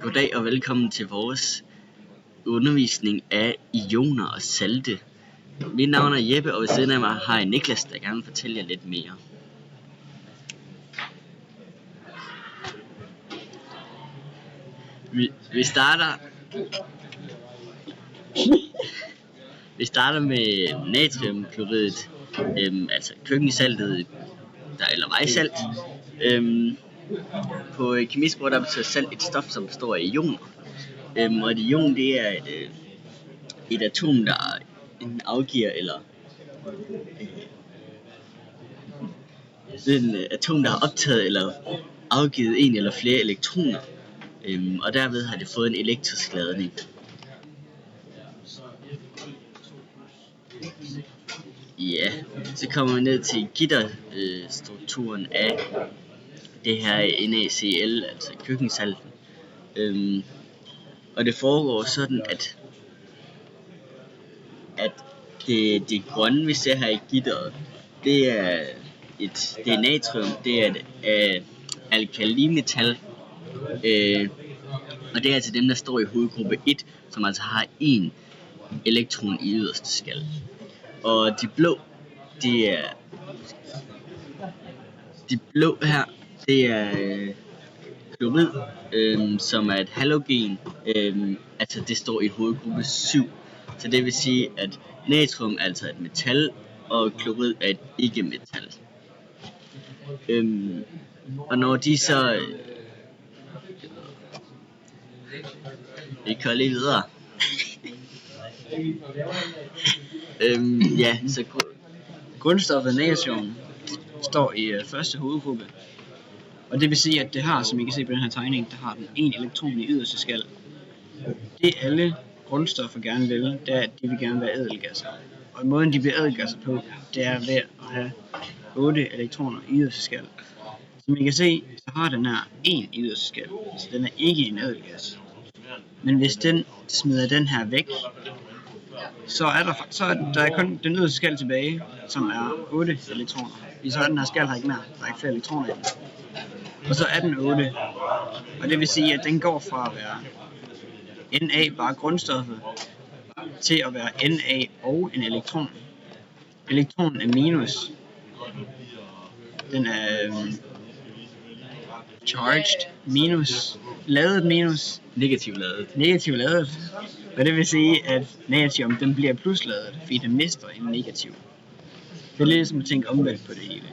Goddag og velkommen til vores undervisning af ioner og salte. Mit navn er Jeppe, og ved siden af mig har jeg Niklas, der gerne vil fortælle jer lidt mere. Vi starter med natriumklorid, altså køkkensaltet, eller vejsalt. På kemisprog der betyder salt et stof, som består af ioner. Og et ion, det er et atom, der afgiver, eller en atom, der har optaget eller afgivet en eller flere elektroner, og derved har det fået en elektrisk ladning. Ja, så kommer vi ned til gitterstrukturen af det her NaCl, altså køkkensalten. Og det foregår sådan, at det grønne, vi ser her i gitteret, det er natrium, det er et alkalimetal, og det er altså dem, der står i hovedgruppe 1, som altså har en elektron i yderste skal. Og de blå her, det er klorid, som er et halogen, altså det står i hovedgruppe 7. Så det vil sige, at natrium er altså et metal, og klorid er et ikke-metal. Og når de så... Vi kører lige videre. Så grundstoffet natrium står i første hovedgruppe. Og det vil sige, at det har, som I kan se på den her tegning, der har den en elektron i yderste skal. Det alle grundstoffer gerne vil, det er, at de vil gerne være ædelgasser. Og måden de bliver ædelgasser på, det er ved at have 8 elektroner i yderste skal. Som I kan se, så har den her en i yderste skal, så den er ikke en ædelgas. Men hvis den smider den her væk, så er der kun den yderste skal tilbage, som er 8 elektroner. Så er den her skal her ikke mere, der er ikke flere elektroner i den. Og så er den 8, og det vil sige, at den går fra at være Na, bare grundstoffet, til at være Na og en elektron. Elektronen er minus. Den er charged minus, ladet minus, negativ ladet. Og det vil sige, at natrium den bliver plusladet, fordi den mister en negativ. Det er lidt som at tænke omvendt på det hele.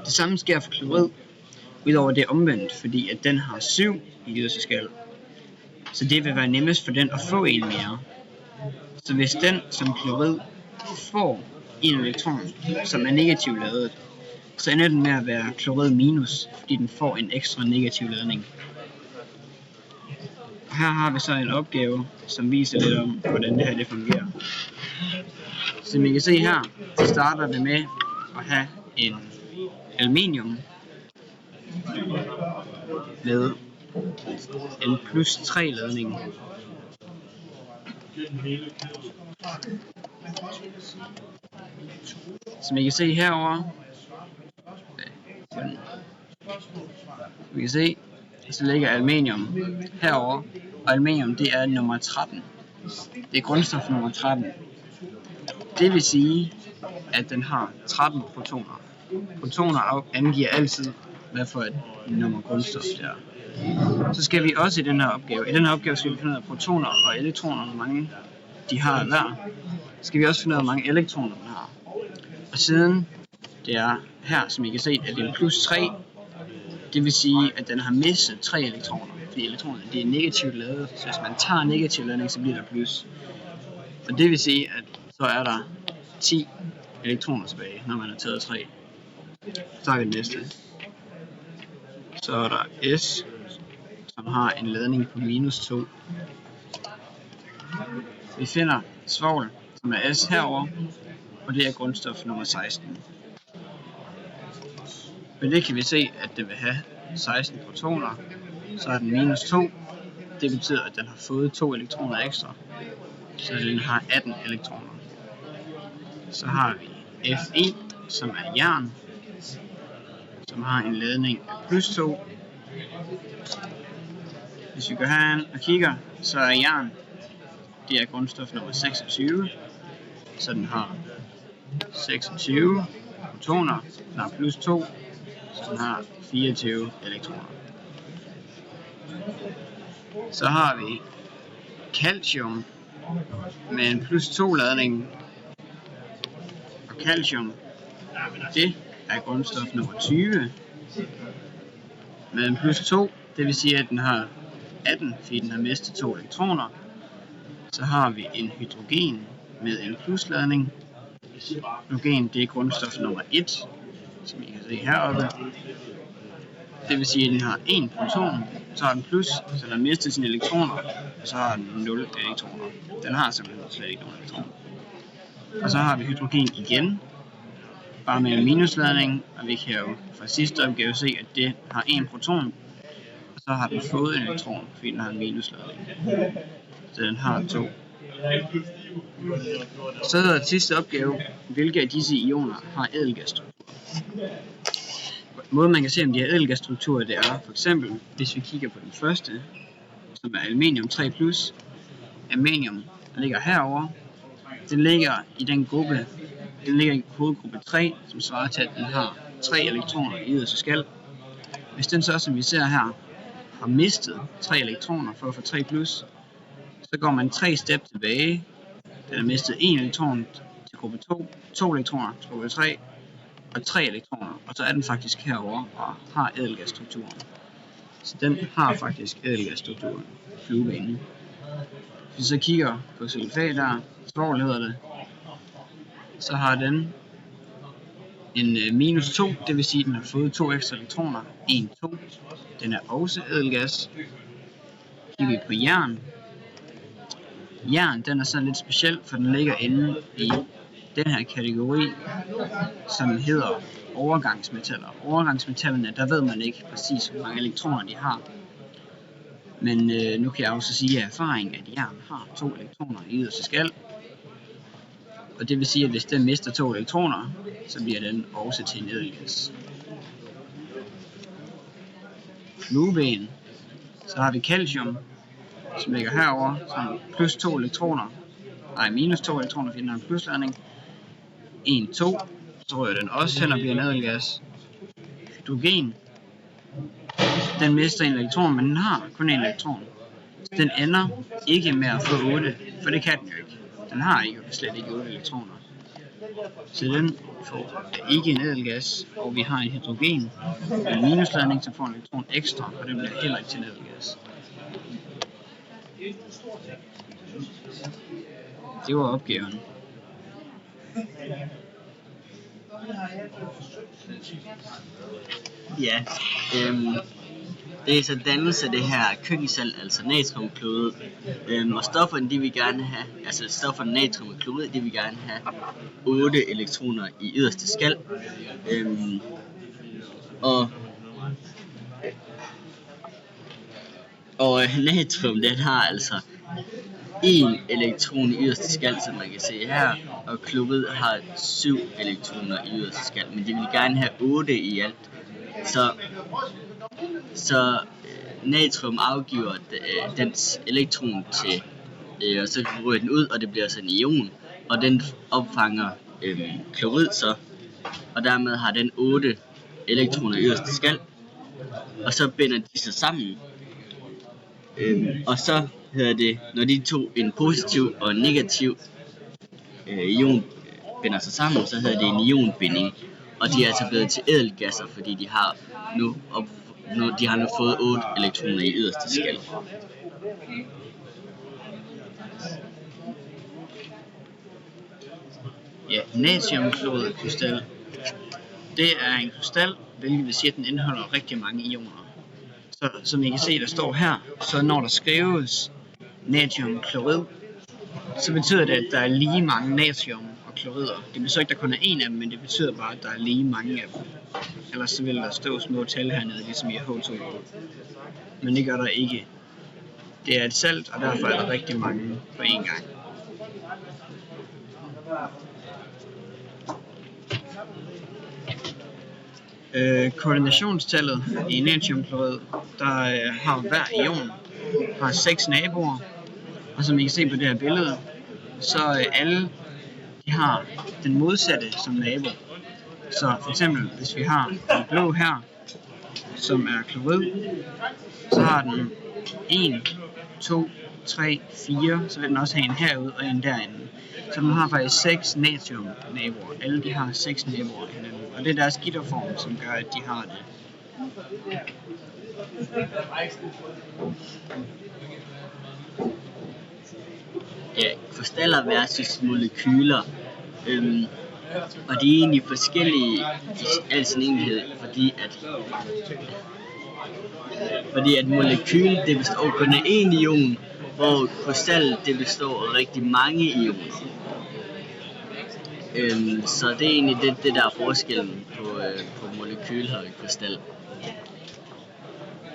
Det samme sker for klorid, udover det omvendt, fordi at den har 7 i yderste skal. Så det vil være nemmest for den at få en mere. Så hvis den som klorid får en elektron, som er negativ ladet, så ender den med at være klorid minus, fordi den får en ekstra negativ ladning. Og her har vi så en opgave, som viser lidt om, hvordan det her det fungerer. Som I kan se her, så starter det med at have en aluminium med en plus 3 ladning. Som I kan se herover, så ligger aluminium herover, og aluminium det er nummer 13. Det er grundstof nummer 13. Det vil sige, at den har 13 protoner. Protoner angiver altid, hvad for et nummer grundstof det er. Så skal vi også i den her opgave, skal vi finde ud af protoner og elektroner, hvor mange de har hver. Så skal vi også finde ud af, hvor mange elektroner den har. Og siden det er her, som I kan se, at det er en plus 3, det vil sige, at den har mistet 3 elektroner, fordi elektronerne det er negativt ladet, så hvis man tager negativ ladning, så bliver der plus. Og det vil sige, at så er der 10 elektroner tilbage, når man har taget 3. Så har vi det næste. Så er der S, som har en ladning på minus 2. Vi finder svovl, som er S herover, og det er grundstof nummer 16. Men det kan vi se, at det vil have 16 protoner, så er den minus 2. Det betyder, at den har fået 2 elektroner ekstra, så den har 18 elektroner. Så har vi Fe, som er jern, som har en ladning af plus 2. Hvis vi går herind og kigger, så er jern, det er grundstof nummer 26, så den har 26 protoner, den har plus 2, så den har 24 elektroner. Så har vi calcium med en plus 2 ladning, og calcium, det er grundstof nummer 20 med en plus 2, det vil sige at den har 18, fordi den har mistet 2 elektroner. Så har vi en hydrogen med en plusladning. Hydrogen, det er grundstof nummer 1, som I kan se heroppe. Det vil sige at den har 1 proton, så har den plus, så den har mistet sine elektroner, og så har den 0 elektroner. Den har simpelthen slet ikke nogen elektroner. Og så har vi hydrogen igen, bare med en minusladning, og vi kan jo fra sidste opgave se, at det har 1 proton, og så har den fået en elektron, fordi den har en minusladning. Så den har 2. Så hedder det sidste opgave, hvilke af disse ioner har ædelgasstruktur. Måden man kan se om de har ædelgasstrukturer, det er for eksempel, hvis vi kigger på den første, som er aluminium 3+. Aluminium ligger herover. Den ligger i den gruppe, den ligger i kodegruppe 3, som svarer til, at den har 3 elektroner i yderste skal. Hvis den så, som vi ser her, har mistet 3 elektroner for at få 3+, så går man 3 step tilbage. Den har mistet 1 elektron til gruppe 2, 2 elektroner til gruppe 3 og 3 elektroner, og så er den faktisk herover og har ædelgasstrukturen. Så den har faktisk ædelgasstrukturen, fluebanen. Hvis vi så kigger på sulfat der, svovl hedder det, så har den en minus 2, det vil sige at den har fået 2 ekstra elektroner, 1, 2. Den er også ædelgas. Kigger vi på jern. Jern, den er sådan lidt speciel, for den ligger inde i den her kategori, som hedder overgangsmetaller. Overgangsmetallerne, der ved man ikke præcis, hvor mange elektroner de har. Men nu kan jeg også sige af erfaring, at jern har 2 elektroner i yderste skal. Og det vil sige, at hvis den mister 2 elektroner, så bliver den også til en ædelgas. Flueben. Så har vi calcium, som ligger herover, som plus 2 elektroner. Nej, minus 2 elektroner, fordi den har en plusladning. 1, 2. Så rører den også hen og bliver en ædelgas. Hydrogen. Den mister en elektron, men den har kun en elektron. Så den ender ikke med at få 8, for det kan den jo ikke. Den har ikke, slet ikke 8 elektroner. Så den får ikke en ædelgas, og vi har en hydrogen med en minusladning, som får en elektron ekstra, og den bliver heller ikke til en ædelgas. Det var opgaven. Ja, det er så dannelse af det her køkkensalt, altså natriumklorid, og stofferne, de vil gerne have, altså stofferne natrium og klorid, de vil gerne have 8 elektroner i yderste skal, og natrium, den har altså 1 elektron i yderste skal, som man kan se her, og klorid har 7 elektroner i yderste skal, men de vil gerne have 8 i alt. Så natrium afgiver dens elektron til, og så ryger den ud, og det bliver så en ion, og den opfanger klorid så, og dermed har den 8 elektroner i yderste skal, og så binder de sig sammen, og så hedder det, når de to, en positiv og en negativ ion binder sig sammen, så hedder det en ionbinding, og de er altså blevet til ædelgasser, fordi de har nu fået 8 elektroner i yderste skal. Ja, natriumkloridkrystal. Det er en krystal, hvilket vil sige, at den indeholder rigtig mange ioner. Så som I kan se, der står her, så når der skrives natriumklorid, så betyder det, at der er lige mange natrium og klorider. Det betyder ikke, at der kun er en af dem, men det betyder bare, at der er lige mange af dem. Ellers så vil der stå små tal hernede, ligesom i H2O. Men det gør der ikke. Det er et salt, og derfor er der rigtig mange på én gang. Koordinationstallet i natriumklorid, der har hver ion har 6 naboer, og som I kan se på det her billede, så alle de har den modsatte som nabo. Så for eksempel, hvis vi har en blå her, som er klorid, så har den 1, 2, 3, 4, så vil den også have en herude og en derinde. Så den har faktisk 6 natrium-naboer. Alle de har 6 naboer i hinanden. Og det er deres gitterform, som gør, at de har det. Ja, krystaller versus molekyler. Og de er egentlig forskellige i al sin enkelhed, fordi at molekyl det består kun af én ion, hvor krystal det består af rigtig mange ioner. Så det er egentlig det der er forskellen på molekyl og krystal.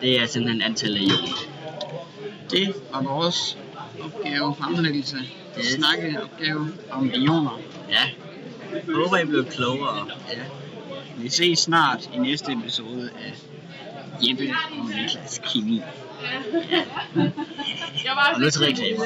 Det er simpelthen antallet af ioner. Det var vores opgave, fremlæggelse, snakkeopgave om ioner. Ja, jeg håber I blev klogere. Ja. Vi ses snart i næste episode af Jeppe og Niklas Kemi. Og nu til reklamer.